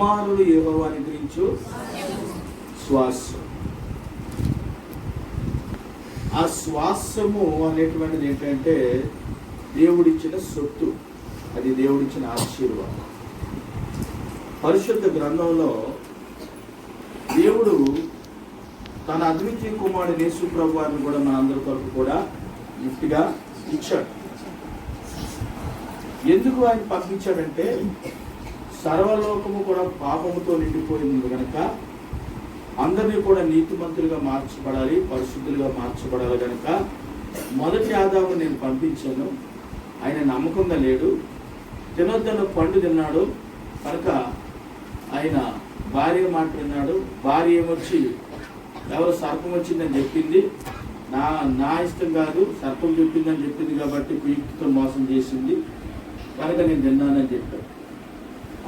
కుమారుడు యెహోవాను గురించు శ్వాసం. ఆ శ్వాసము అనేటువంటిది ఏంటంటే దేవుడిచ్చిన సొత్తు, అది దేవుడిచ్చిన ఆశీర్వాదం. పరిశుద్ధ గ్రంథంలో దేవుడు తన అద్వితీయ కుమారుడు యేసు ప్రభువారిని కూడా మనందరి కొరకు కూడా గిఫ్ట్గా ఇచ్చాడు. ఎందుకు ఆయన పంపించాడంటే సర్వలోకము కూడా పాపముతో నిండిపోయింది కనుక అందరినీ కూడా నీతిమంతులుగా మార్చబడాలి, పరిశుద్ధులుగా మార్చబడాలి కనుక మొదటి ఆదాము నేను పంపించాను. ఆయన నమ్మకంగా లేడు, తినొద్దన్న పండు తిన్నాడు కనుక ఆయన భార్య మాట విన్నాడు. భార్య ఏమొచ్చి ఎవరు సర్పం వచ్చిందని చెప్పింది, నా ఇష్టం కాదు, సర్పం చెప్పిందని చెప్పింది కాబట్టి కుయుక్తితో మోసం చేసింది కనుక నేను తిన్నానని చెప్పాడు.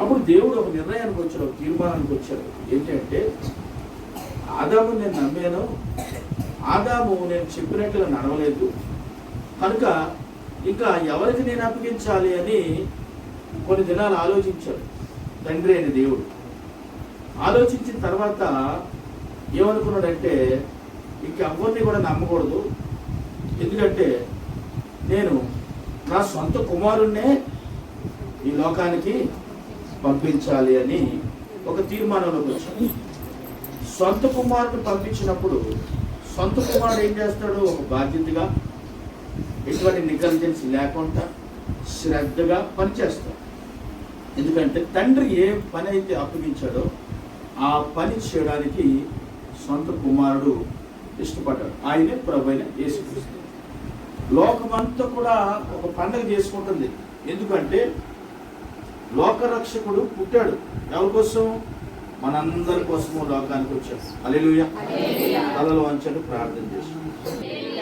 అప్పుడు దేవుడు ఒక నిర్ణయానికి వచ్చాడు, ఒక తీర్మానానికి వచ్చాడు. ఏంటంటే ఆదాము నేను నమ్మాను, ఆదాము నేను చెప్పినట్టుగా నడవలేదు కనుక ఇంకా ఎవరికి నేను అప్పగించాలి అని కొన్ని దినాలు ఆలోచించాడు తండ్రి అయిన దేవుడు. ఆలోచించిన తర్వాత ఏమనుకున్నాడంటే ఇంకెవరిని కూడా నమ్మకూడదు, ఎందుకంటే నేను నా సొంత కుమారుణ్ణే ఈ లోకానికి పంపించాలి అని ఒక తీర్మానంలోకి వచ్చాడు. సొంత కుమారుని పంపించినప్పుడు సొంత కుమారుడు ఏం చేస్తాడు, ఒక బాధ్యతగా ఎటువంటి నెగ్లిజెన్స్ లేకుండా శ్రద్ధగా పనిచేస్తాడు. ఎందుకంటే తండ్రి ఏ పని అయితే అప్పగించాడో ఆ పని చేయడానికి సొంత కుమారుడు ఇష్టపడ్డాడు. ఆయనే ప్రభువైన యేసుక్రీస్తు. లోకమంతా కూడా ఒక పండుగ చేసుకుంటుంది, ఎందుకంటే లోకరక్షకుడు పుట్టాడు. ఎవరి కోసం? మనందరి కోసము లోకానికి వచ్చాడు. హల్లెలూయా. తలలు వంచండి, ప్రార్థన చేసి.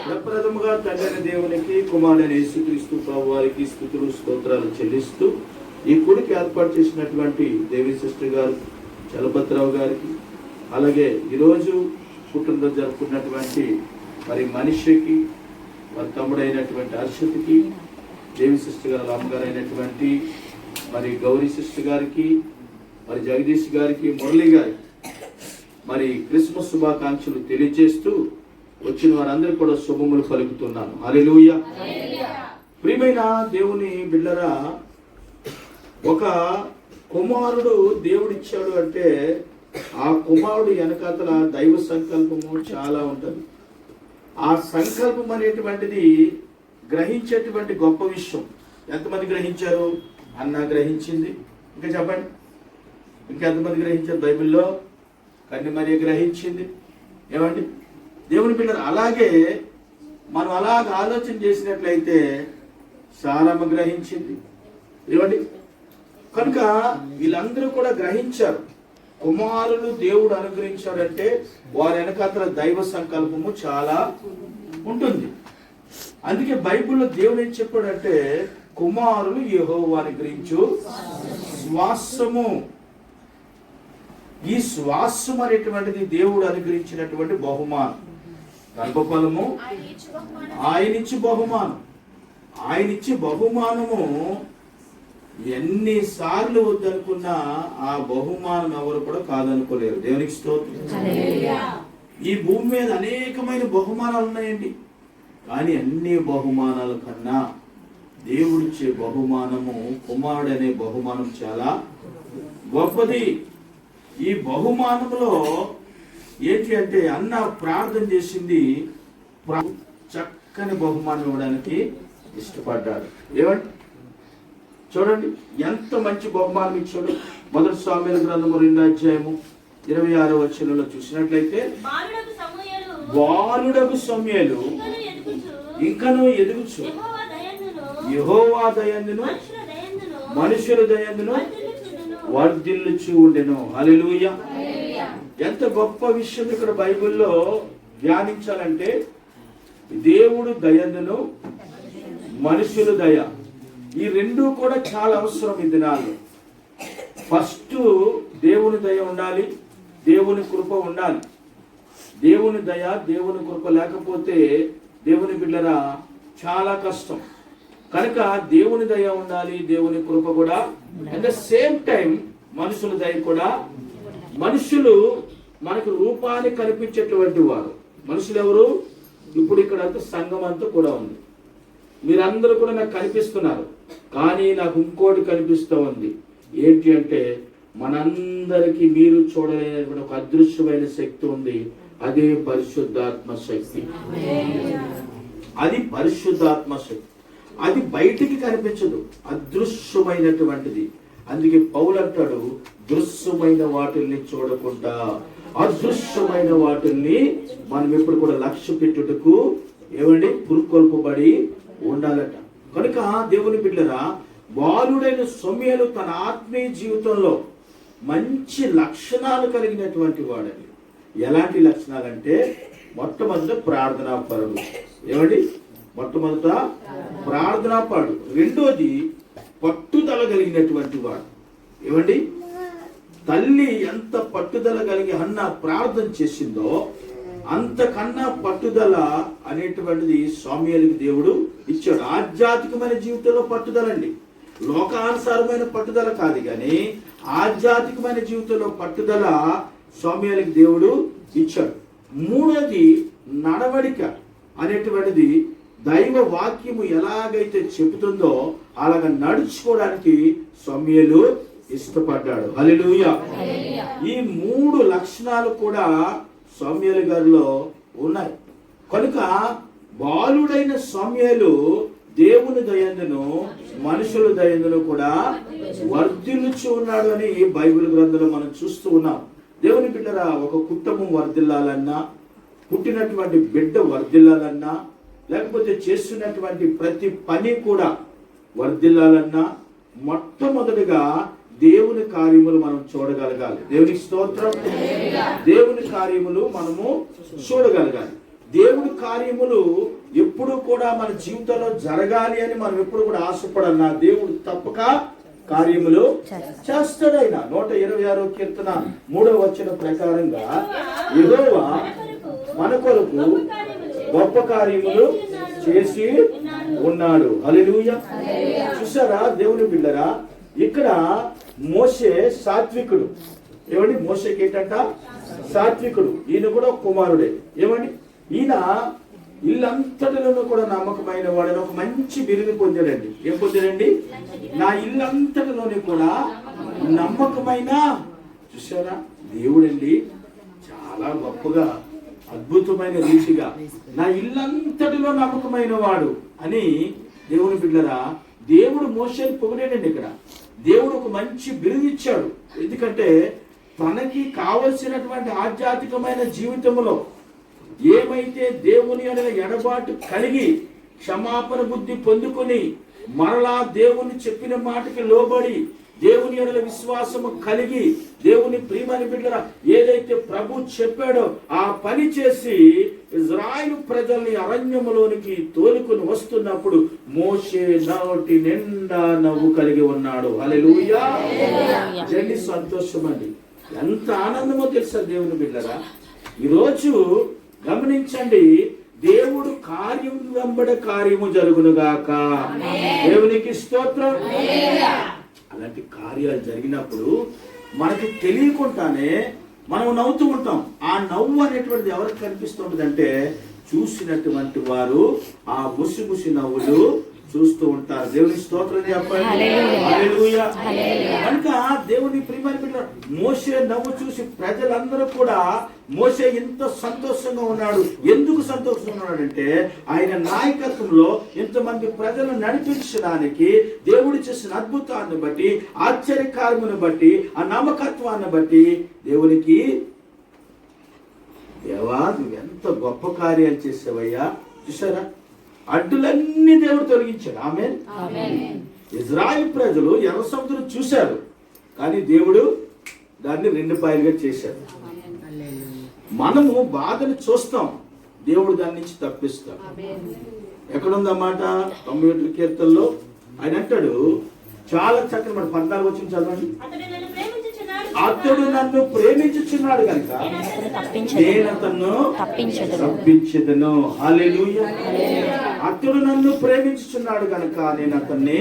ప్రప్రథముగా తండ్రి దేవునికి, కుమారుడైన యేసుక్రీస్తు ప్రభువారికి స్తుతులు స్తోత్రాలు చెల్లిస్తూ ఈ కూడికి ఏర్పాటు చేసినటువంటి దేవి సిస్టర్ గారు, చలపతిరావు గారికి, అలాగే ఈరోజు పుట్టినరోజు జరుపుకున్నటువంటి మరి మనిషికి, వారి తమ్ముడైనటువంటి హర్షత్కి, దేవి సిస్టర్ గారు అమ్మగారు అయినటువంటి మరి గౌరీ సిస్టర్ గారికి, మరి జగదీష్ గారికి, మురళి గారికి మరి క్రిస్మస్ శుభాకాంక్షలు తెలియజేస్తూ వచ్చిన వారందరికీ కూడా శుభములు పలుకుతున్నాను. హల్లెలూయా. ప్రియమైన దేవుని బిడ్డరా, ఒక కుమారుడు దేవుడిచ్చాడు అంటే ఆ కుమారుడు వెనకాతల దైవ సంకల్పము చాలా ఉంటుంది. ఆ సంకల్పం అనేటువంటిది గ్రహించేటువంటి గొప్ప విషయం. ఎంతమంది గ్రహించారు? అన్న గ్రహించింది. ఇంకా చెప్పండి, ఇంకెంతమంది గ్రహించారు? బైబిల్లో కన్యమరియ గ్రహించింది. ఏమండి దేవుని పిల్లలు, అలాగే మనం అలాగ ఆలోచన చేసినట్లయితే సారమ్మ గ్రహించింది. ఏమండి కనుక వీళ్ళందరూ కూడా గ్రహించారు. కుమారులు దేవుడు అనుగ్రహించాడంటే వారి వెనకాతల దైవ సంకల్పము చాలా ఉంటుంది. అందుకే బైబిల్లో దేవుడు ఏం చెప్పాడంటే కుమారులు యెహోవాను గురించు శ్వాసము. ఈ శ్వాసం అనేటువంటిది దేవుడు అనుగ్రహించినటువంటి బహుమానం. గర్భఫలము ఆయనిచ్చి బహుమానం. ఆయనిచ్చి బహుమానము ఎన్నిసార్లు వద్దనుకున్నా ఆ బహుమానం ఎవరు కూడా కాదనుకోలేరు. దేవునికి స్తోత్రం. ఈ భూమి మీద అనేకమైన బహుమానాలు ఉన్నాయండి, కానీ అన్ని బహుమానాల కన్నా దేవుడిచ్చే బహుమానము, కుమారుడు అనే బహుమానం చాలా గొప్పది. ఈ బహుమానంలో ఏంటి అంటే అన్న ప్రార్థన చేసింది, చక్కని బహుమానం ఇవ్వడానికి ఇష్టపడ్డాడు. ఏమంటే చూడండి ఎంత మంచి బహుమానం ఇచ్చాడు. మొదటి సామెల గ్రంథము 2వ అధ్యాయము 26వ వచనంలో చూసినట్లయితే బాలుడగు సమూయేలు ఇంకను ఎదుగుచు యెహోవా దయందును మనుషుల దయందును వర్ధిల్లుచు ఉండెను. హల్లెలూయా. ఎంత గొప్ప విషయం ఇక్కడ బైబిల్లో ధ్యానించాలంటే దేవుడు దయందును మనుషుల దయ, ఈ రెండు కూడా చాలా అవసరం ఈ దినాల్లో. ఫస్ట్ దేవుని దయ ఉండాలి, దేవుని కృప ఉండాలి. దేవుని దయ, దేవుని కృప లేకపోతే దేవుని బిడ్డరా చాలా కష్టం. కనుక దేవుని దయ ఉండాలి, దేవుని కృప కూడా. అట్ ద సేమ్ టైం మనుషుల దయ కూడా. మనుషులు మనకు రూపాన్ని కనిపించేటువంటి వారు. మనుషులు ఎవరు? ఇప్పుడు ఇక్కడ అంతా సంఘం అంతా కూడా ఉంది. మీరందరూ కూడా నాకు కనిపిస్తున్నారు, కానీ నాకు ఇంకోటి కనిపిస్తూ ఉంది. ఏంటి అంటే, మనందరికీ మీరు చూడలేనటువంటి ఒక అదృశ్యమైన శక్తి ఉంది. అదే పరిశుద్ధాత్మ శక్తి. అది పరిశుద్ధాత్మ శక్తి. అది బయటికి కనిపించదు, అదృశ్యమైనటువంటిది. అందుకే పౌలు అంటాడు, దృశ్యమైన వాటిల్ని చూడకుండా అదృశ్యమైన వాటిల్ని మనం ఎప్పుడు కూడా లక్ష్య పెట్టుటకు ఏమండి పురుకొల్పబడి ఉండాలట. కనుక దేవుని బిడ్డలారా, బాలుడైన సమూయేలు తన ఆత్మీయ జీవితంలో మంచి లక్షణాలు కలిగినటువంటి వాడని. ఎలాంటి లక్షణాలంటే, మొట్టమొదట ప్రార్థనాపరుడు. ఏమండి? మొట్టమొదట ప్రార్థనాపరుడు. రెండోది పట్టుదల కలిగినటువంటి వాడు. ఏమండి? తల్లి ఎంత పట్టుదల కలిగి అన్న ప్రార్థన చేసిందో అంతకన్నా పట్టుదల అనేటువంటిది సమూయేలుకి దేవుడు ఇచ్చాడు. ఆధ్యాత్మికమైన జీవితంలో పట్టుదల అండి, లోకానుసారమైన పట్టుదల కాదు, కానీ ఆధ్యాత్మికమైన జీవితంలో పట్టుదల సమూయేలుకి దేవుడు ఇచ్చాడు. మూడోది నడవడిక అనేటువంటిది దైవ వాక్యము ఎలాగైతే చెబుతుందో అలాగ నడుచుకోవడానికి సమూయేలు ఇష్టపడ్డాడు. హల్లెలూయా. ఈ మూడు లక్షణాలు కూడా సమూయేలు గారిలో ఉన్నాయి. కనుక బాలుడైన సమూయేలు దేవుని దయందును మనుషుల దయందును కూడా వర్ధిల్లుచు ఉన్నాడు అని బైబిల్ గ్రంథంలో మనం చూస్తూ ఉన్నాం. దేవుని బిడ్డరా, ఒక కుటుంబం వర్ధిల్లాలన్నా, పుట్టినటువంటి బిడ్డ వర్ధిల్లాలన్నా, లేకపోతే చేస్తున్నటువంటి ప్రతి పని కూడా వర్ధిల్లాలన్నా, మొట్టమొదటిగా దేవుని కార్యములు మనం చూడగలగాలి. దేవునికి స్తోత్రం. దేవుని కార్యములు మనము చూడగలగాలి. దేవుని కార్యములు ఎప్పుడు కూడా మన జీవితంలో జరగాలి అని మనం ఎప్పుడు కూడా ఆశపడన్నా, దేవుడు తప్పక కార్యములు చేస్తాడు. ఆయన 126వ కీర్తన 3వ వచనం ప్రకారంగా, యెహోవా మన కొరకు గొప్ప కార్యములు చేసి ఉన్నాడు. హల్లెలూయా. చూసారా దేవుని బిడ్డరా, ఇక్కడ మోషే సాత్వికుడు. ఏమండి? మోషేకి ఏంటంట? సాత్వికుడు. ఈయన కూడా కుమారుడే. ఏమండి? ఈయన ఇల్లంతటిలోనూ కూడా నమ్మకమైన వాడని ఒక మంచి బిరుదు పొందాడండి. ఏం పొందాడండి? నా ఇల్లంతటిలోని కూడా నమ్మకమైన. చూసారా దేవుడండి చాలా గొప్పగా అద్భుతమైన రీతిగా నా ఇల్లంతటిలో నమ్మకమైన వాడు అని. దేవుని బిడ్డరా, దేవుడు మోషేని పొగిడాడండి. ఇక్కడ దేవుడు ఒక మంచి బిరుదు ఇచ్చాడు. ఎందుకంటే తనకి కావలసినటువంటి ఆధ్యాత్మికమైన జీవితంలో ఏమైతే దేవుని యొక్క ఎడబాటు కలిగి క్షమాపణ బుద్ధి పొందుకొని మరలా దేవుని చెప్పిన మాటకి లోబడి దేవుని యొక్క విశ్వాసము కలిగి దేవుని ప్రియమైన బిడ్డల ఏదైతే ప్రభు చెప్పాడో ఆ పని చేసి ఇజ్రాయేలు ప్రజల్ని అరణ్యములోనికి తోలుకొని వస్తున్నప్పుడు మోషే నోటి నిండా నవ్వు కలిగి ఉన్నాడు. హల్లెలూయా. జల్లి సంతోషం అండి. ఎంత ఆనందమో తెలుసా దేవుని బిడ్డరా. ఈరోజు గమనించండి, దేవుడు కార్యం వెంబడ కార్యము జరుగునుగాక. దేవునికి స్తోత్రం. అలాంటి కార్యాలు జరిగినప్పుడు మనకి తెలియకుండానే మనం నవ్వుతూ ఉంటాం. ఆ నవ్వు అనేటువంటిది ఎవరికి కనిపిస్తుంటుంది అంటే, చూసినటువంటి వారు ఆ ముసి నవ్వులు చూస్తూ ఉంటారు. దేవుని స్తోత్రం చెప్పండి. హల్లెలూయా. కనుక దేవుని ప్రియమైన బిడ్డలారా, మోషే నవ్వు చూసి ప్రజలందరూ కూడా మోషే ఇంత సంతోషంగా ఉన్నాడు. ఎందుకు సంతోషంగా ఉన్నాడంటే, ఆయన నాయకత్వంలో ఇంతమంది ప్రజలను నడిపించడానికి దేవుడు చేసిన అద్భుతాన్ని బట్టి, ఆశ్చర్యకార్యమును బట్టి, ఆ నమ్మకత్వాన్ని బట్టి దేవునికి, దేవా నువ్వు ఎంత గొప్ప కార్యాలు చేసావయ్యా. చూసారా, అడ్డులన్నీ దేవుడు తొలగించాడు. ఆమేన్. ఇజ్రాయెల్ ప్రజలు ఎర్ర సముద్రం చూశారు, కానీ దేవుడు దాన్ని 2 పాయలుగా చేశాడు. మనము బాధను చూస్తాం, దేవుడు దాని నుంచి తప్పిస్తాడు. ఎక్కడుందన్నమాట 91 కీర్తనలో ఆయన అంటాడు, చాలా చక్కని మన 14 వచ్చిన చదవండి. అతడు నన్ను ప్రేమించుచున్నాడు కనుక నేను అతన్ని తప్పించెదను. హల్లెలూయా. అతడు నన్ను ప్రేమించుచున్నాడు కనుక నేను అతన్ని.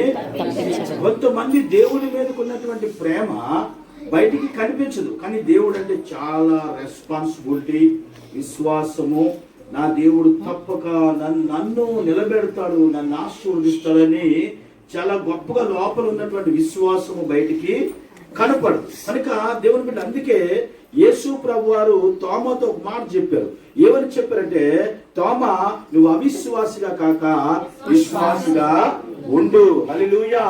కొంతమంది దేవుని మీదకు ఉన్నటువంటి ప్రేమ బయటికి కనిపించదు. కానీ దేవుడు అంటే చాలా రెస్పాన్సిబిలిటీ, విశ్వాసము. నా దేవుడు తప్పక నన్ను నిలబెడతాడు, నన్ను ఆశీర్వదిస్తాడని చాలా గొప్పగా లోపల ఉన్నటువంటి విశ్వాసము బయటికి కనపడదు. కనుక దేవుని బిడ్డ, అందుకే యేసు ప్రభు వారు తోమాతో ఒక మాట చెప్పారు. ఏమని చెప్పారంటే, తోమా, నువ్వు అవిశ్వాసిగా కాక విశ్వాసిగా ఉండు. హల్లెలూయా.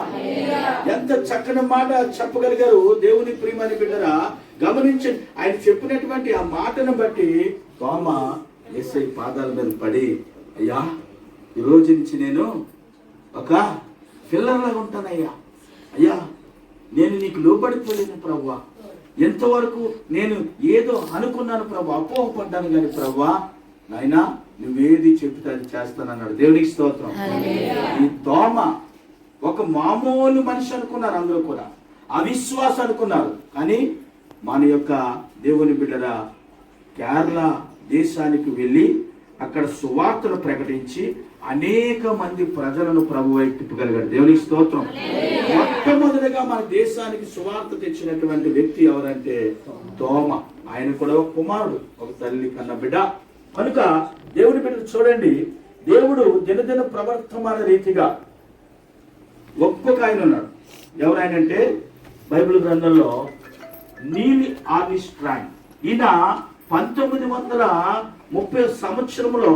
ఎంత చక్కని మాట చెప్పగలిగారు దేవుని ప్రియమైన బిడ్డరా. గమనించండి, ఆయన చెప్పినటువంటి ఆ మాటను బట్టి తోమా యేసయ్య పాదాల మీద పడి, అయ్యా, ఈ రోజు నుంచి నేను ఒక పిల్లర్లాగా ఉంటానయ్యా. అయ్యా, నేను నీకు లోబడిపోలేను ప్రభువా. ఎంతవరకు నేను ఏదో అనుకున్నాను ప్రభు, అపోహపడ్డాను కానీ ప్రభువా, నాయనా నువ్వేది చెప్తే అది చేస్తానన్నాడు. దేవునికి స్తోత్రం. ఈ తోమ ఒక మామూలు మనిషి అనుకున్నారు, అందరూ కూడా అవిశ్వాసం అనుకున్నారు. కానీ మన యొక్క దేవుని బిడ్డరా కేరళ దేశానికి వెళ్ళి అక్కడ సువార్తను ప్రకటించి అనేక మంది ప్రజలను ప్రభు వైపు తిప్పగలిగాడు. దేవునికి స్తోత్రం. మొట్టమొదటిగా మన దేశానికి సువార్త తెచ్చినటువంటి వ్యక్తి ఎవరంటే తోమ. ఆయన కూడా ఒక కుమారుడు, ఒక తల్లి కన్న బిడ్డ. కనుక దేవుని బిడ్డలు చూడండి, దేవుడు దినదిన ప్రవర్తమాన రీతిగా ఒక్కొక్క ఆయన ఉన్నాడు. ఎవరైనంటే బైబిల్ గ్రంథంలో నీల్ ఆర్మ్స్ట్రాంగ్. ఈయన 1930 సంవత్సరంలో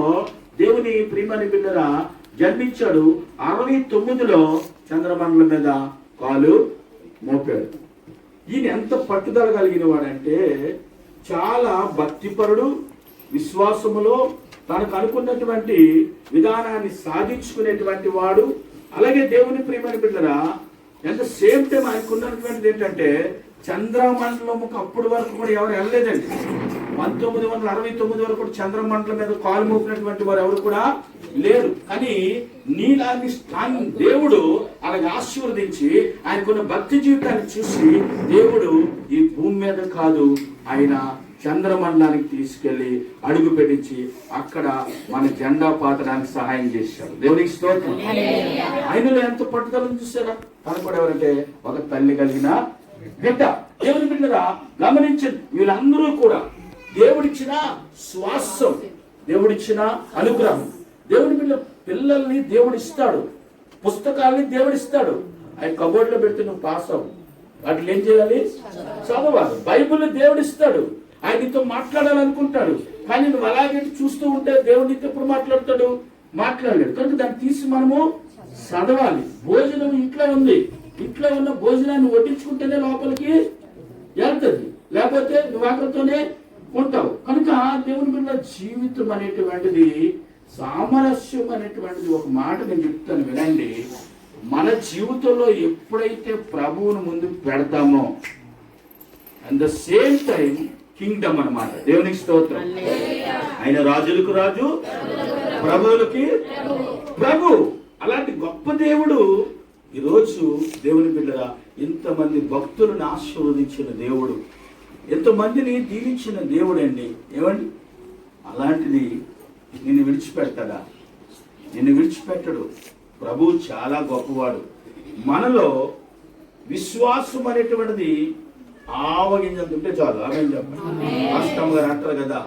దేవుని ప్రియమైన బిడ్డరా జన్మించాడు. 69లో చంద్రమండలం మీద కాలు మోపాడు. ఈయన ఎంత పట్టుదల కలిగిన వాడంటే, చాలా భక్తిపరుడు, విశ్వాసములో తనకు అనుకున్నటువంటి విధానాన్ని సాధించుకునేటువంటి వాడు. అలాగే దేవుని ప్రియమైన బిడ్డరా, ఎంత సేమ్ టైం ఆయనకున్నటువంటిది ఏంటంటే, చంద్రమండలముకు అప్పటి వరకు కూడా ఎవరు వెళ్ళలేదండి. 1969 వరకు కూడా చంద్రమండలం మీద కాలు మోపినటువంటి వారు ఎవరు కూడా లేరు. కానీ నీలాన్ని స్ట్రాంగ్ దేవుడు అలాగే ఆశీర్వదించి ఆయనకున్న భక్తి జీవితాన్ని చూసి దేవుడు ఈ భూమి మీద కాదు, ఆయన చంద్రమండలానికి తీసుకెళ్లి అడుగు పెట్టించి అక్కడ మన జెండా పాతడానికి సహాయం చేశాడు. దేవునికి స్తోత్రం. ఆయనలో ఎంత పట్టుదలను చూసారా. తను కూడా ఎవరంటే ఒక తల్లి కలిగిన బిడ్డ. దేవుని బిడ్డరా గమనించండి, వీళ్ళందరూ కూడా దేవుడిచ్చిన శ్వాసం, దేవుడిచ్చిన అనుగ్రహం. దేవుడి పిల్లల్ని దేవుడిస్తాడు, పుస్తకాలని దేవుడిస్తాడు. ఆయన కబోర్డ్లో పెడితే నువ్వు పాస్ అవ్వు, వాటిని ఏం చేయాలి, చదవాలి. బైబిల్ దేవుడిస్తాడు, ఆయన నీతో మాట్లాడాలనుకుంటాడు. కానీ నువ్వు అలాగే చూస్తూ ఉంటే దేవుడు నీతో ఎప్పుడు మాట్లాడతాడు, మాట్లాడలేడు. కనుక దాన్ని తీసి మనము చదవాలి. భోజనం ఇంట్లో ఉంది, ఇంట్లో ఉన్న భోజనాన్ని వడ్డించుకుంటేనే లోపలికి వెళ్తుంది, లేకపోతే నువ్వు ఆకలితోనే ఉంటావు. కనుక దేవుని బిడ్డ జీవితం అనేటువంటిది, సామరస్యం అనేటువంటిది. ఒక మాట నేను చెప్తాను వినండి. మన జీవితంలో ఎప్పుడైతే ప్రభువును ముందుకు పెడతామో, at the same time Kingdom అన్నమాట. దేవునికి స్తోత్రం. ఆయన రాజులకు రాజు, ప్రభువులకి ప్రభు. అలాంటి గొప్ప దేవుడు ఈరోజు దేవుని బిడ్డరా ఇంతమంది భక్తులను ఆశీర్వదించిన దేవుడు, ఎంతమందిని దీవించిన దేవుడు అండి. ఏమండి, అలాంటిది నిన్ను విడిచిపెడతాడా? నిన్ను విడిచిపెట్టడు. ప్రభు చాలా గొప్పవాడు. మనలో విశ్వాసం అనేటువంటిది ఆవగింజంత ఉంటే చాలు. ఆమె చెప్పండి. అష్టం గారు అంటారు కదా,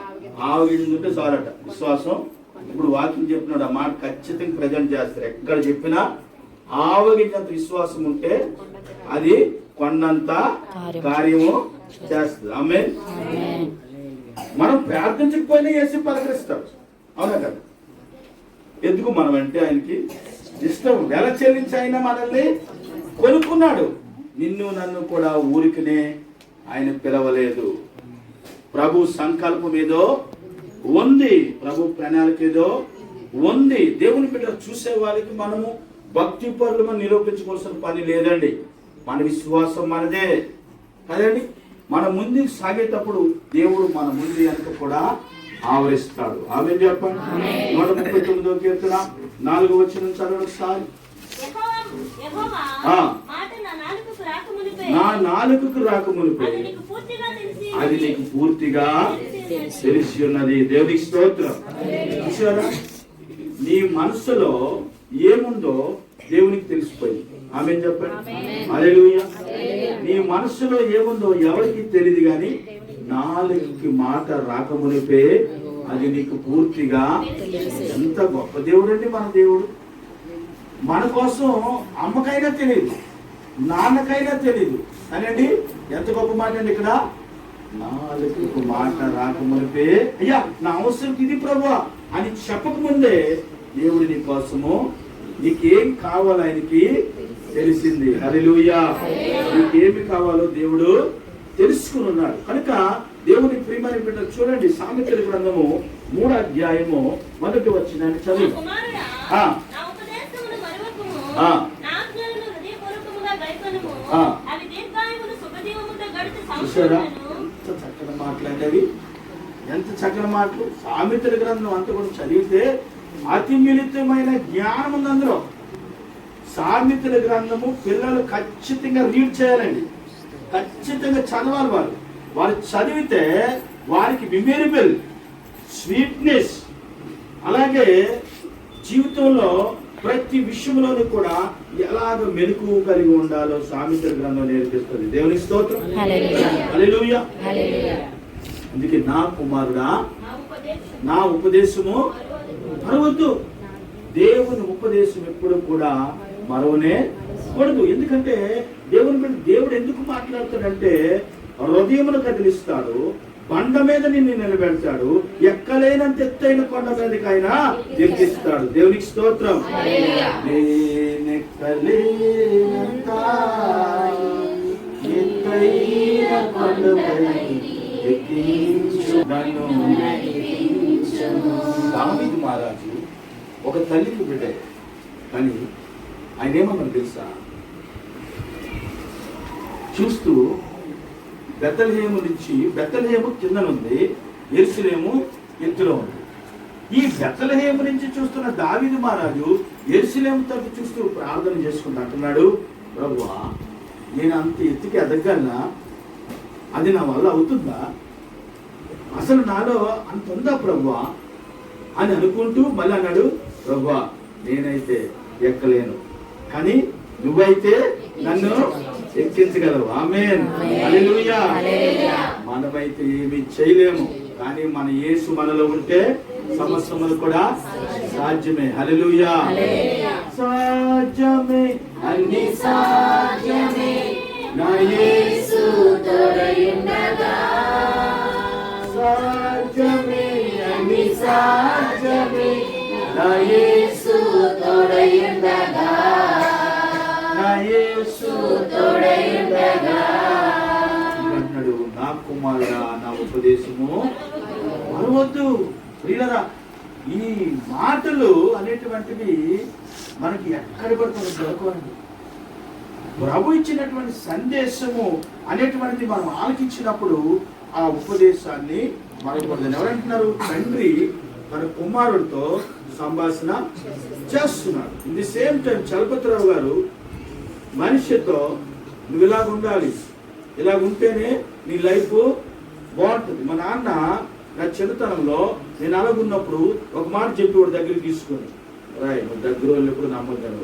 ఆవగింజంత ఉంటే చాలట విశ్వాసం. ఇప్పుడు వాకింగ్ చెప్పినాడు, ఆ మాట ఖచ్చితంగా ప్రజెంట్ చేస్తారు. ఎక్కడ చెప్పినా ఆవగింజంత విశ్వాసం ఉంటే అది కొండంత కార్యము చేస్తుంది. ఆమె మనం ప్రార్థించకపోయినా వేసి పలకరిస్తాం, అవునా కదా? ఎందుకు? మనం అంటే ఆయనకి ఇష్టం. వెల చెల్లించి అయినా మనల్ని కొనుక్కున్నాడు. నిన్ను నన్ను కూడా ఊరికనే ఆయన పిలవలేదు. ప్రభు సంకల్పం ఏదో ఉంది, ప్రభు ప్రణాళిక ఏదో ఉంది. దేవుని బిడ్డ చూసే వాళ్ళకి మనము భక్తి పరులు నిరూపించుకోవాల్సిన పని లేదండి. మన విశ్వాసం మనదే కదండి. మన ముందుకు సాగేటప్పుడు దేవుడు మన ముందు వెనుక కూడా ఆవరిస్తాడు. ఆమె చెప్పండి. 139వ కీర్తన 4వ వచనం చదవండి ఒకసారి. నా నాలుకకు రాకమునిపే అది నీకు పూర్తిగా తెలిసి ఉన్నది. దేవునికి స్తోత్రం. చూసారా, నీ మనసులో ఏముందో దేవునికి తెలిసిపోయింది. ఆమె చెప్పండి. హల్లెలూయా. నీ మనసులో ఏముందో ఎవరికి తెలియదు, కానీ నాలుగుకి మాట రాకమునిపే అది నీకు పూర్తిగా. ఎంత గొప్ప దేవుడు అండి మన దేవుడు. మన కోసం అమ్మకైనా తెలియదు, నాన్నకైనా తెలియదు అనండి. ఎంత గొప్ప మాట అండి ఇక్కడ. నాలుగుకు మాట రాకమునిపే అయ్యా నా అవసరం ఇది ప్రభువా అని చెప్పకముందే దేవుడు నీ కోసము నీకేం కావాలో ఆయనకి తెలిసింది. హల్లెలూయా. నీకేమి కావాలో దేవుడు తెలుసుకుని ఉన్నాడు కనుక దేవుని ప్రియమైన బిడ్డలు చూడండి, సామెతల గ్రంథము 3వ అధ్యాయము 1వ వచనాన్ని చదువు. చూసారా ఎంత చక్కని మాట్లాడేవి, ఎంత చక్కని మాటలు. సామెతల గ్రంథం అంతా కూడా చదివితే అతి మిళితమైన జ్ఞానం ఉంది అందులో. సామెతల గ్రంథము పిల్లలు ఖచ్చితంగా రీడ్ చేయాలండి, ఖచ్చితంగా చదవాలి. వారు చదివితే వారికి మెమరబుల్ స్వీట్నెస్, అలాగే జీవితంలో ప్రతి విషయంలోనూ కూడా ఎలాగ మెలకు కలిగి ఉండాలో సామెతల గ్రంథం నేర్పిస్తుంది. దేవునికి స్తోత్రం. హల్లెలూయా. అందుకే నా కుమారుడా నా ఉపదేశము మరవద్దు. దేవుని ఉపదేశం ఎప్పుడు కూడా మరవనే కూడదు. ఎందుకంటే దేవుడు ఎందుకు మాట్లాడతాడంటే హృదయమును కదిలిస్తాడు, బండ మీద నిన్ను నిలబెడతాడు, ఎక్కలేనంత ఎత్తైన కొండ మీదకి ఆయన ఎక్కిస్తాడు. దేవునికి స్తోత్రం. దావీదు మహారాజు ఒక తల్లికి బిడ్డ, కానీ ఆయన ఏమన్నా తెలుసా, చూస్తూ బెత్లెహేము నుంచి, బెత్లెహేము కిందనుంది, యెరూషలేము ఎత్తులో ఉంది. ఈ బెత్లెహేము నుంచి చూస్తున్న దావీదు మహారాజు యెరూషలేము తరపు చూస్తూ ప్రార్థన చేసుకుంటూ అంటున్నాడు, ప్రభువా నేను అంత ఎత్తుకి ఎదగలనా? అది నా వల్ల అవుతుందా? అసలు నాలో అంత ఉందా ప్రభువా అని అనుకుంటూ మళ్ళీ అన్నాడు, ప్రభువా నేనైతే ఎక్కలేను, కానీ నువ్వైతే నన్ను ఎక్కించగలవు. ఆమేన్. హల్లెలూయా. మనమైతే ఏమీ చేయలేము, కానీ మన యేసు మనలో ఉంటే సమస్తములు కూడా సాధ్యమే. హల్లెలూయా. సాధ్యమే, అన్ని సాధ్యమే నా యేసు తోడయుండగా. సాధ్యమే, అన్ని సాధ్యమే నా యేసు తోడయుండగా. నా యేసు తోడయుండగా. అన్నాడు, నా కుమారుడా నా ఉపదేశము మరవద్దు. ప్రియులారా, ఈ మాటలు అనేటువంటివి మనకి ఎక్కడ పడుతుంది దొరకవండి. ప్రభు ఇచ్చినటువంటి సందేశము అనేటువంటిది మనం ఆలకించినప్పుడు ఆ ఉపదేశాన్ని మరొకరు ఎవరంటున్నారు, తండ్రి తన కుమారుడితో సంభాషణ చేస్తున్నాడు. In the same time Chalapathirao గారు మనిషితో నువ్వు ఇలాగ ఉండాలి, ఇలాగ ఉంటేనే నీ లైఫ్ బాగుంటుంది. మా నాన్న నా చిన్నతనంలో నేను అలాగున్నప్పుడు ఒక మాట చెప్పి వాడు దగ్గరికి తీసుకొని, రాయ్ నువ్వు దగ్గర వాళ్ళు ఎప్పుడు నమ్మకం.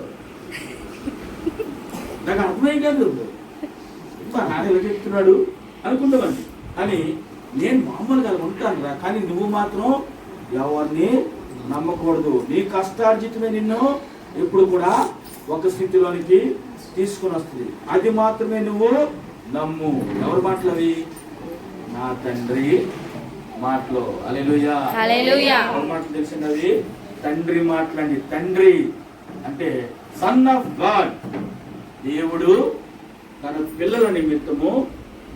నాకు అర్థమై కాదు, మా నాన్న ఎలా చెప్తున్నాడు అనుకుంటామండి అని. నేను మామూలుగా ఉంటాను రా, కానీ నువ్వు మాత్రం ఎవరిని నమ్మకూడదు. నీ కష్టార్జితమే నిన్ను ఎప్పుడు కూడా ఒక స్థితిలోనికి తీసుకుని వస్తుంది. అది మాత్రమే నువ్వు నమ్ము. ఎవరి మాటలు అవి? నా తండ్రి మాటలు. హల్లెలూయా. ఎవరి మాటలు తెలిసింది అవి? తండ్రి మాటలండి. తండ్రి అంటే సన్ ఆఫ్ గాడ్. దేవుడు తన పిల్లల నిమిత్తము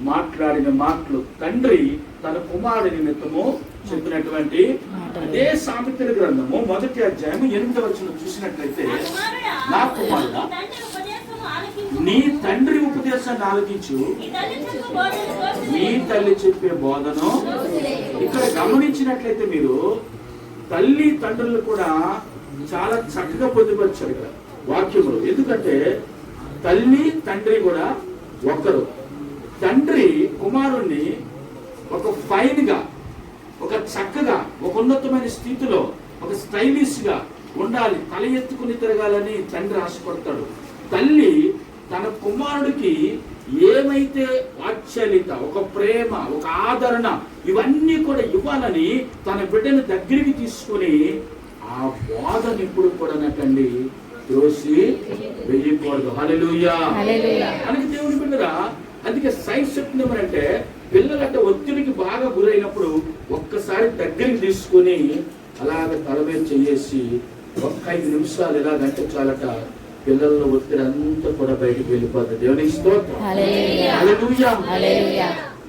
మాట్లాడిన మాటలు, తండ్రి తన కుమారుడి నిమిత్తము చెప్పినటువంటి అదే సామెతల గ్రంథము 1వ అధ్యాయం 8వ వచనం చూసినట్లయితే, నా కుమారుడా నీ తండ్రి ఉపదేశాన్ని ఆలకించు, నీ తల్లి చెప్పే బోధను. ఇక్కడ గమనించినట్లయితే మీరు తల్లి తండ్రులు కూడా చాలా చక్కగా పొందుపరిచారు ఇక్కడ వాక్యములు. ఎందుకంటే తల్లి తండ్రి కూడా ఒకరు. తండ్రి కుమారుణ్ణి ఒక ఫైన్ గా, ఒక చక్కగా, ఒక ఉన్నతమైన స్థితిలో, ఒక స్టైలిష్ గా ఉండాలి, తల ఎత్తుకుని తిరగాలని తండ్రి ఆశపడతాడు. తల్లి తన కుమారుడికి ఏమైతే వాత్సల్యత, ఒక ప్రేమ, ఒక ఆదరణ, ఇవన్నీ కూడా ఇవ్వాలని తన బిడ్డను దగ్గరికి తీసుకుని ఆ బోధన ఇప్పుడు కూడా నాకండి త్రోసి వెయ్యకూడదు. హల్లెలూయా. మనకి దేవుని బిడ్డరా, అందుకే సైన్స్ చెప్తుంది ఏమంటే, పిల్లలంటే ఒత్తిడికి బాగా గురైనప్పుడు ఒక్కసారి దగ్గరికి తీసుకుని అలాగ తల మీద చేసి ఒక్క 5 నిమిషాలు ఇలాగంటే చాలట, పిల్లల్లో ఒత్తిడి అంతా కూడా బయటికి వెళ్ళిపోతుంది. దేవునికి స్తోత్రం. హల్లెలూయా.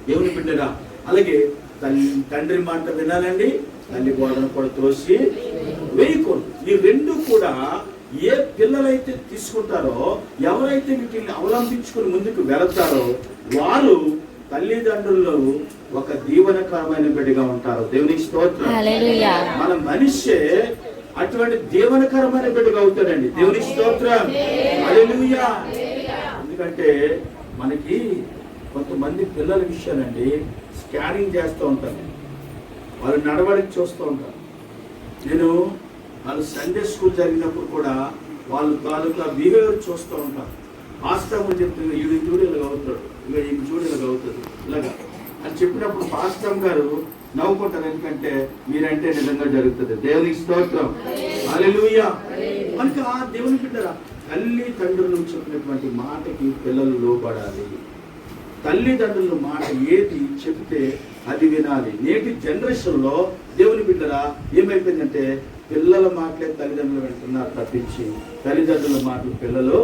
దేవుని బిడ్డరా, అలాగే తండ్రి మాట వినాలండి, తల్లి బోధన కూడా త్రోసి వేయకూడదు. ఈ రెండు కూడా ఏ పిల్లలైతే తీసుకుంటారో, ఎవరైతే వీటిని అవలంబించుకుని ముందుకు వెళతారో వారు తల్లిదండ్రులు ఒక దీవెనకరమైన బిడ్డగా ఉంటారు. దేవునికి స్తోత్రం. మన మనిషే అటువంటి దీవెనకరమైన బిడ్డగా అవుతాడండి. దేవునికి స్తోత్రం. హల్లెలూయా. ఎందుకంటే మనకి కొంతమంది పిల్లల విషయాలండి స్కానింగ్ చేస్తూ ఉంటారు, వాళ్ళు నడవడిక చూస్తూ ఉంటారు. నేను వాళ్ళు సండే స్కూల్ జరిగినప్పుడు కూడా వాళ్ళు తాలూకా బిహేవియర్ చూస్తూ ఉంటారు. పాస్టమ్ చెప్తుంది, ఇది చూడు ఇలాగ అవుతాడు, ఇలా ఇది చూడు ఇలాగ అవుతుంది, ఇలాగా అని చెప్పినప్పుడు పాస్టమ్ గారు నవ్వుకుంటారు. ఎందుకంటే మీరంటే నిజంగా జరుగుతుంది. దేవునికి స్తోత్రం. హల్లెలూయా. మనకి ఆ దేవుని బిడ్డరా, తల్లి తండ్రులు చెప్పినటువంటి మాటకి పిల్లలు లోబడాలి. తల్లిదండ్రుల మాట ఏది చెప్తే అది వినాలి. నేటి జనరేషన్ లో దేవుని బిడ్డరా ఏమైపోయిందంటే, పిల్లల మాటలే తల్లిదండ్రులు వింటున్నారు తప్పించి తల్లిదండ్రుల మాటలు పిల్లలు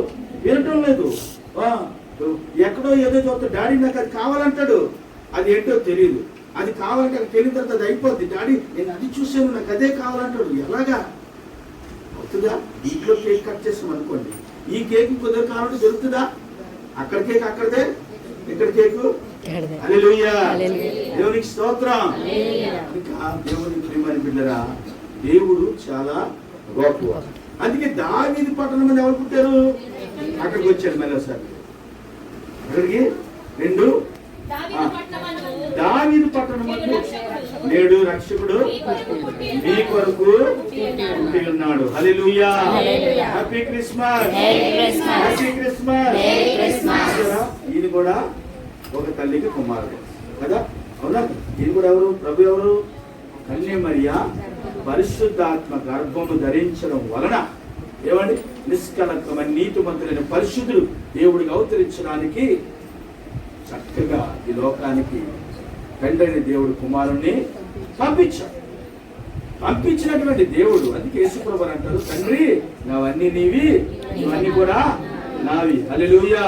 వినటం లేదు. ఎక్కడో ఏదో చూస్తే డాడీ నాకు అది కావాలంటాడు, అది ఏంటో తెలియదు. అది కావాలంటే అది తెలియని తర్వాత అది అయిపోద్ది. డాడీ నేను అది చూసాను, నాకు అదే కావాలంటాడు. ఎలాగా అవుతుందా? ఇంట్లో కేక్ కట్ చేసాం అనుకోండి, ఈ కేక్ కుదర కావాలంటే దొరుకుతుందా? అక్కడ కేక్ అక్కడదే, ఇక్కడ కేకు. హల్లెలూయా. దేవునికి స్తోత్రం. దేవుని ప్రియమైన బిడ్డరా, దేవుడు చాలా గొప్పవాడు. అందుకే దావీదు పట్టణం మీద ఎవరు పుట్టారు? అక్కడికి వచ్చారు మరోసారి. అక్కడికి దావీదు పట్టణం నేడు రక్షకుడు మీ కొరకు పుట్టి ఉన్నాడు. Hallelujah. Happy Christmas. Happy Christmas. ఇది కూడా ఒక తల్లికి కుమారుడు కదా, అవునా? ఇది కూడా ఎవరు? ప్రభు ఎవరు? కన్య మరియ పరిశుద్ధాత్మ గర్భము ధరించడం వలన ఏమండి నిష్కలంకమైన నీతిమంతులైన పరిశుద్ధుడు దేవుడికి అవతరించడానికి చక్కగా ఈ లోకానికి తండ్రి దేవుడు కుమారుణ్ణి పంపించినటువంటి దేవుడు. అందుకే యేసుప్రభువు అంటారు, తండ్రి నావన్నీ నీవి, ఇవన్నీ కూడా నావి. హల్లెలూయా.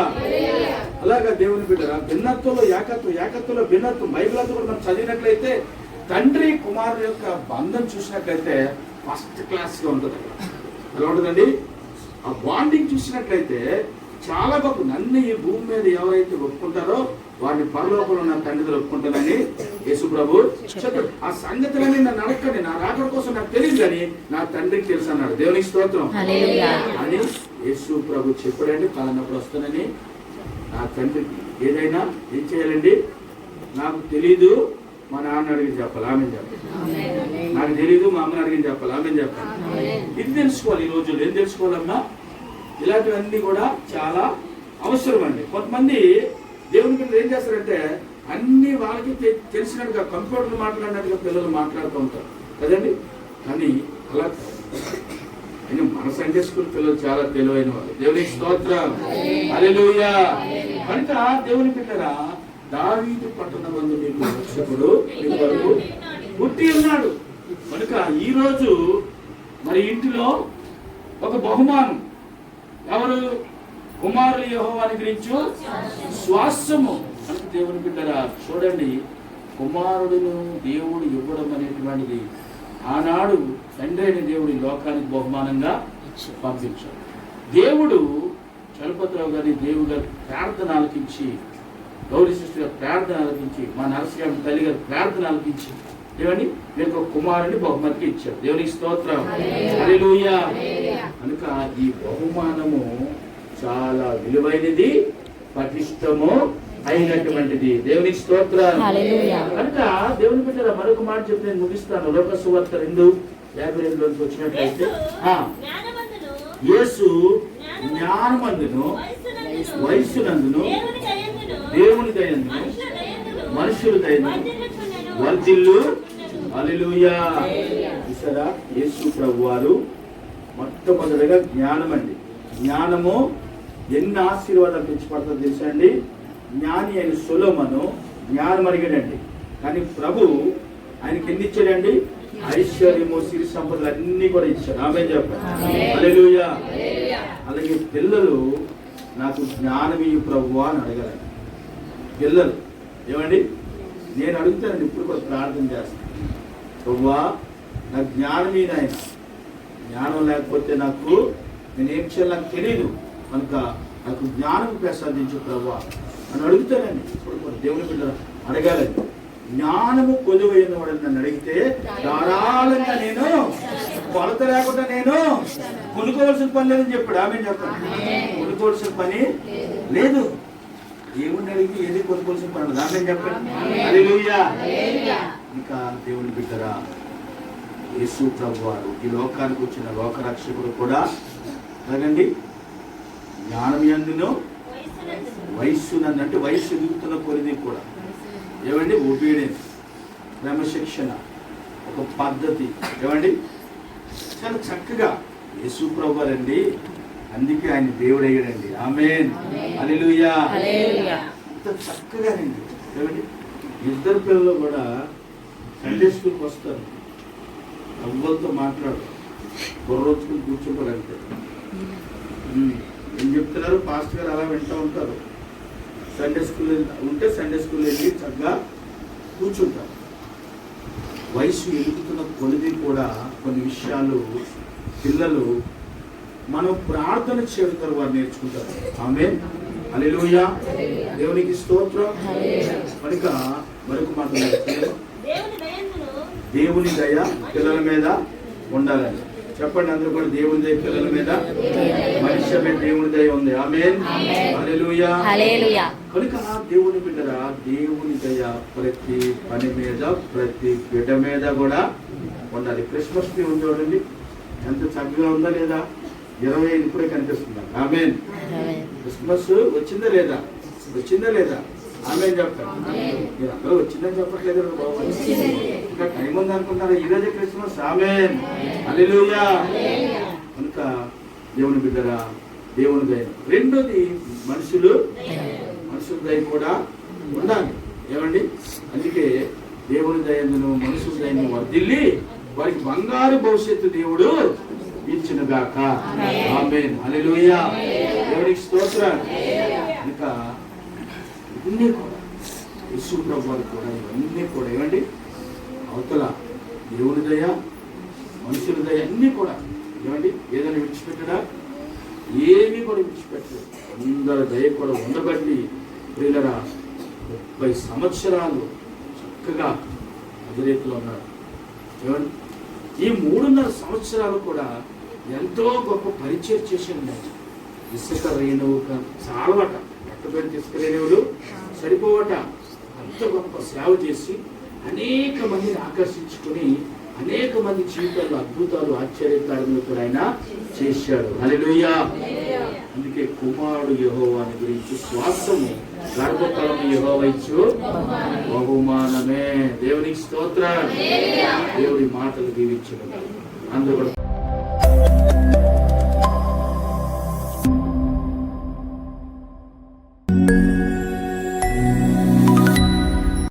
అలాగా దేవుని బిడ్డరా, భిన్నత్వంలో ఏకత్వం, ఏకత్వంలో భిన్నత్వం. బైబిల్ అంతా కూడా మనం చదివినట్లయితే తండ్రి కుమారుడు యొక్క బంధం చూసినట్లయితే ఫస్ట్ క్లాస్ గా ఉంటుంది. ఎలా ఉంటుందండి? ఆ బాండింగ్ చూసినట్లయితే చాలా గొప్ప. నన్ను ఈ భూమి మీద ఎవరైతే ఒప్పుకుంటారో వారిని పరలోకంలో నా తండ్రి ఒప్పుకుంటానని యేసు ప్రభు చెప్పాడు. ఆ సంగతులన్నీ నన్ను అడగండి, నా రాకడ కోసం నాకు తెలియదు కానీ నా తండ్రికి తెలుసు అన్నాడు. దేవునికి స్తోత్రం. అని యేసు ప్రభు చెప్పాడండి, కాలన్నప్పుడు వస్తానని. నా తండ్రికి ఏదైనా ఏం చేయాలండి? నాకు తెలీదు, మా నాన్న అడిగి చెప్పాలి, ఆమె చెప్పాలి. నాకు తెలీదు, మా అమ్మని అడిగి చెప్పాలి, ఆమె చెప్పాలి. ఇది తెలుసుకోవాలి. ఈ రోజుల్లో ఏం తెలుసుకోవాలమ్మా? ఇలాంటివన్నీ కూడా చాలా అవసరం అండి. కొంతమంది దేవుని పిల్లలు ఏం చేస్తారంటే అన్ని వాళ్ళకి తెలిసినట్టుగా కంప్యూటర్లు మాట్లాడినట్టుగా పిల్లలు మాట్లాడుతూ ఉంటారు కదండి. కానీ అలా అయినా మన సండే స్కూల్ పిల్లలు చాలా తెలివైన వాళ్ళు. దేవునికి స్తోత్రం. హల్లెలూయా. కనుక దేవుని పిల్లరా, దావీదు పట్టణమందు మీకు రక్షకుడు మీ కొరకు పుట్టి ఉన్నాడు. కనుక ఈ రోజు మరి ఇంటిలో ఒక బహుమానం. ఎవరు? కుమారులు యెహోవాను గురించి శ్వాసము. కనుక దేవుని బిడ్డరా చూడండి, కుమారుడును దేవుడు ఇవ్వడం అనేటువంటిది ఆనాడు తండ్రి అయిన దేవుడి లోకానికి బహుమానంగా పంపించాడు. దేవుడు చలపతిరావు గారి దేవుడు గారి ప్రార్థన ఆలకించి, గౌరీ సిస్టర్ గారి ప్రార్థన ఆలకించి, మా నరసింహ తల్లి గారి ప్రార్థన ఆలకించి ఏమండి మీకు ఒక కుమారుని బహుమతికి ఇచ్చాడు. దేవునికి స్తోత్రం. హల్లెలూయా. కనుక ఈ బహుమానము చాలా విలువైనది, పటిష్టము అయినటువంటిది. దేవునికి స్తోత్రం. కనుక దేవుని బిడ్డల మరొక మాట చెప్పి నేను ముగిస్తాను. లోక సువార్త 2:52 వచ్చినట్లయితే, యేసు జ్ఞానమందును వయస్సునందును దేవుని దయందును మనుషుల దయందును వర్ధిల్లు. హల్లెలూయా. చూసారా, యేసు ప్రభువారు మొట్టమొదటిగా జ్ఞానం అండి. జ్ఞానము ఎన్ని ఆశీర్వాదాలు పెంచబడుతుందో తెలుసా అండి. జ్ఞాని అయిన సొలొమోను జ్ఞానం అడిగాడండి, కానీ ప్రభు ఆయనకి ఎన్ని ఇచ్చాడండి? ఐశ్వర్యము, సిరి సంపదలు అన్ని కూడా ఇచ్చాడు. ఆమేన్ చెప్పండి. హల్లెలూయా. అలాగే పిల్లలు నాకు జ్ఞానం ఇయ్యి ప్రభువా అని అడగాలండి. పిల్లలు ఏమండి, నేను అడుగుతానండి, ఇప్పుడు కూడా ప్రార్థన చేస్తాను, ప్రభువా నాకు జ్ఞానం ఇయ్యి నాయన. జ్ఞానం లేకపోతే నేనేం చేయాలి నాకు తెలియదు, కనుక నాకు జ్ఞానం ప్రసాదించు ప్రభువా అని అడుగుతానండి. ఇప్పుడు కూడా దేవుని బిడ్డలు అడగాలండి. జ్ఞానము కొలువైన వాడని నన్ను అడిగితే ధారాళంగా నేను కొలత లేకుండా నేను కొనుక్కోవాల్సిన పని లేదని చెప్పాడు. ఆమె చెప్పండి, కొనుక్కోవాల్సిన పని లేదు. దేవుణ్ణి అడిగి ఏది కొనుక్కోవాల్సిన పని లేదు. ఆమె చెప్పండి. హల్లెలూయా. ఇంకా దేవుని బిడ్డరా, యేసు ప్రభువారు ఈ లోకానికి వచ్చిన లోకరక్షకుడు కూడా అలాగండి జ్ఞానం యందును వయస్సునందు, అంటే వయస్సు ఎదుగుతున్న కొలిది కూడా ఏమండి ఒబీడియన్స్, క్రమశిక్షణ, ఒక పద్ధతి ఏమండి చాలా చక్కగా యేసు ప్రభువారు అండి. అందుకే ఆయన దేవుడు అయ్యాడండి. ఆమేన్. హల్లెలూయా. ఇంత చక్కగానండి ఏమండి. ఇద్దరు పిల్లలు కూడా సండే స్కూల్కి వస్తారు, అవ్వలతో మాట్లాడు, బుర్రొచ్చుకుని కూర్చుంటారు. అంటే ఏం చెప్తున్నారు పాస్టర్ గారు అలా వింటూ ఉంటారు. సండే స్కూల్ ఉంటే సండే స్కూల్ వెళ్ళి చక్కగా కూర్చుంటారు. వయసు ఎదుగుతున్న కొలిది కూడా కొన్ని విషయాలు పిల్లలు మనం ప్రార్థన చేయడం వారు నేర్చుకుంటారు. ఆమేన్. హల్లెలూయా. దేవునికి స్తోత్రం. కనుక మరొక మాట, దేవుని దయ పిల్లల మీద ఉండాలని చెప్పండి. అందరూ కూడా దేవుని దయ పిల్లల మీద, మనిషి మీద దేవుని దయ ఉంది. ఆమేన్. హల్లెలూయా. కనుక దేవుని బిడ్డరా, దేవుని దయ ప్రతి పని మీద, ప్రతి బిడ్డ మీద కూడా ఉండాలి. క్రిస్మస్ ట్రీ ఉంది చూడండి, ఎంత చక్కగా ఉందా లేదా? 25 ఇప్పుడే కనిపిస్తుందా? ఆమేన్. క్రిస్మస్ వచ్చిందా లేదా? వచ్చిందా లేదా? ఆమేన్ చెప్పండి. మీరు అందరూ వచ్చిందని చెప్పట్లేదు బాబు, ఇంకా టైం ఉంది అనుకుంటారా? ఈరోజే క్రిస్మస్. ఆమేన్. హల్లెలూయా. కనుక దేవుని బిడ్డరా, దేవుని దయ. రెండోది మనుషుల దయ కూడా ఉండాలి. ఏమండి, అందుకే దేవుని దయను మనుషుల దయను వర్ధిల్లి వారికి బంగారు భవిష్యత్తు దేవుడు ఇచ్చిన గాక. ఆమేన్. హల్లెలూయా. దేవునికి స్తోత్రం. ఇంకా ఇవన్నీ కూడా యేసు ప్రభువారు కూడా ఇవన్నీ కూడా ఏమండి అవతల దేవుని దయ, మనుషుల దయ అన్నీ కూడా ఏమండి ఏదైనా విడిచిపెట్టడా? ఏమీ కూడా విడిచిపెట్టలేదు. అందరి దయ కూడా ఉండబట్టి ప్రియులరా 30 సంవత్సరాలు చక్కగా అధిరేతులు ఉన్నారు. ఏమండి ఈ 3.5 సంవత్సరాలు కూడా ఎంతో గొప్ప పరిచయం చేసింది. ఇసుక రేణువు చాలవట, ఎక్కబెట్టి ఇసుక రేణువులు సరిపోవట. అంత గొప్ప సేవ చేసి అనేక మందిని ఆకర్షించుకుని అనేక మంది జీవితాల్లో అద్భుతాలు, ఆశ్చర్యకార్యములు కూడా ఆయన చేశాడు. హల్లెలూయా. అందుకే కుమారుడు యెహోవాని గురించి శ్వాసము గర్భఫలము యెహోవా ఇచ్చు బహుమానమే. దేవునికి స్తోత్రం. దేవుడి మాటలు దీవించగలరు అందరూ కూడా.